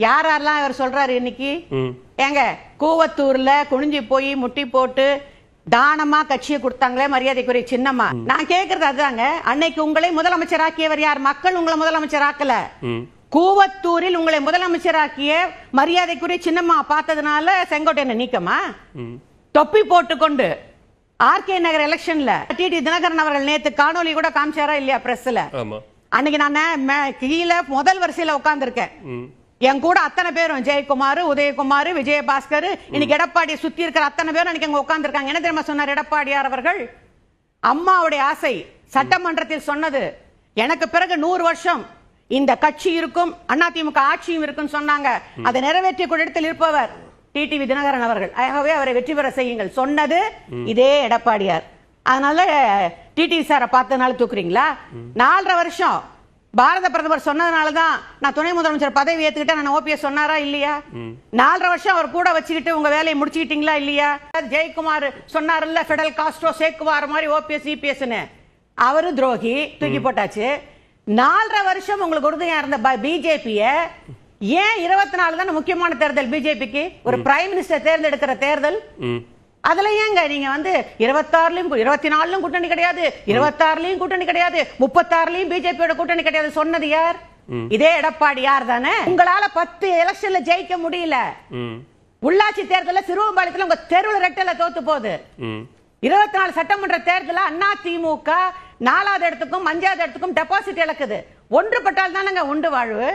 யாரெல்லாம் அவர் சொல்றாரு இன்னைக்கு? ஏங்க கூவத்தூர்ல குனிஞ்சு போய் முட்டி போட்டு தானமா கட்சியை கொடுத்தாங்களே மரியாதைக்குரிய சின்னம்மா. நான் கேக்குறது அதுதாங்க. அன்னைக்கு உங்களை முதலமைச்சராக்கியவர் யார்? மக்கள் உங்களை முதலமைச்சராக்கல. கூவத்தூரில் உங்களை முதலமைச்சராக்கிய மரியாதைக்குரிய சின்னம்மா பார்த்ததுனால செங்கோட்டையனை நீக்கமா? தொப்பி போட்டுக்கொண்டு ஆர்கே நகர் எலெக்ஷன்ல டிடி தினகரன் அவர்கள் நேத்து காணொலி கூட காமிச்சாரா இல்லையா பிரஸ்ல? அன்னைக்கு நான் கீழே முதல் வரிசையில உட்கார்ந்துருக்கேன். என் கூட அத்தனை பேரும் ஜெயக்குமார், உதயகுமார், விஜயபாஸ்கர், இன்னைக்கு எடப்பாடி சுத்தி இருக்கிற அத்தனை பேரும் அன்னைக்கு அங்க உட்கார்ந்துருக்காங்க. என்ன தெரியுமா சொன்னார் எடப்பாடியார் அவர்கள்? அம்மாவுடைய ஆசை சட்டமன்றத்தில் சொன்னது, எனக்கு பிறகு 100 வருஷம் இந்த கட்சி இருக்கும், அதிமுக ஆட்சியும் இருக்கும் சொன்னாங்க. அதை நிறைவேற்றிய இடத்தில் இருப்பவர் டிடிவி தினகரன் அவர்கள். ஆகவே அவரை வெற்றி பெற செய்யுங்கள் சொன்னது இதே எடப்பாடியார். அதனால டிடிவி சாரை பார்த்ததுனால தூக்குறீங்களா? 4.5 வருஷம் பாரத பிரதமர் சொன்னதுனாலதான் நான் துணை முதலமைச்சர் பதவி ஏத்துக்கிட்டேன். நான் ஓபிஎஸ் சொன்னாரா இல்லையா? 4.5 வருஷம் அவர் கூட வச்சுக்கிட்டு உங்க வேலையை முடிச்சுக்கிட்டீங்களா இல்லையா? ஜெயக்குமார் சொன்னார்ல, ஃபெடரல் காஸ்ட்ரோ சேக்குவார் மாதிரி ஓபிஎஸ் இபிஎஸ்னு, அவரு துரோகி, தூக்கி போட்டாச்சு. 4.5 வருஷம் உங்களுக்கு உறுதியா இருந்த பிஜேபிய ஏன் 24 தானே முக்கியமான தேர்தல் பிஜேபிக்கு, ஒரு பிரைம் மினிஸ்டர் தேர்ந்தெடுக்கிற தேர்தல், அதுல ஏங்க நீங்க 26லயும் 24லயும் கூட்டணி கிடையாது, 26லயும் கூட்டணி கிடையாது, 36லயும் பிஜேபியோட கூட்டணி கிடையாது சொன்னது யார்? இதே எடப்பாடி யார் தானே. உங்களால 10 எலெக்ஷன்ல ஜெயிக்க முடியல. உள்ளாட்சி தேர்தல சிறுவம்பாளையத்துல உங்க தெருவில் ரெட்டல தோத்து போகுது. 24 சட்டமன்ற தேர்தல அதிமுக 4வது இடத்துக்கும் 5வது இடத்துக்கும் டெபாசிட் இழக்குது. ஒன்றுபட்டால் தானங்க உண்டு வாழ்வு.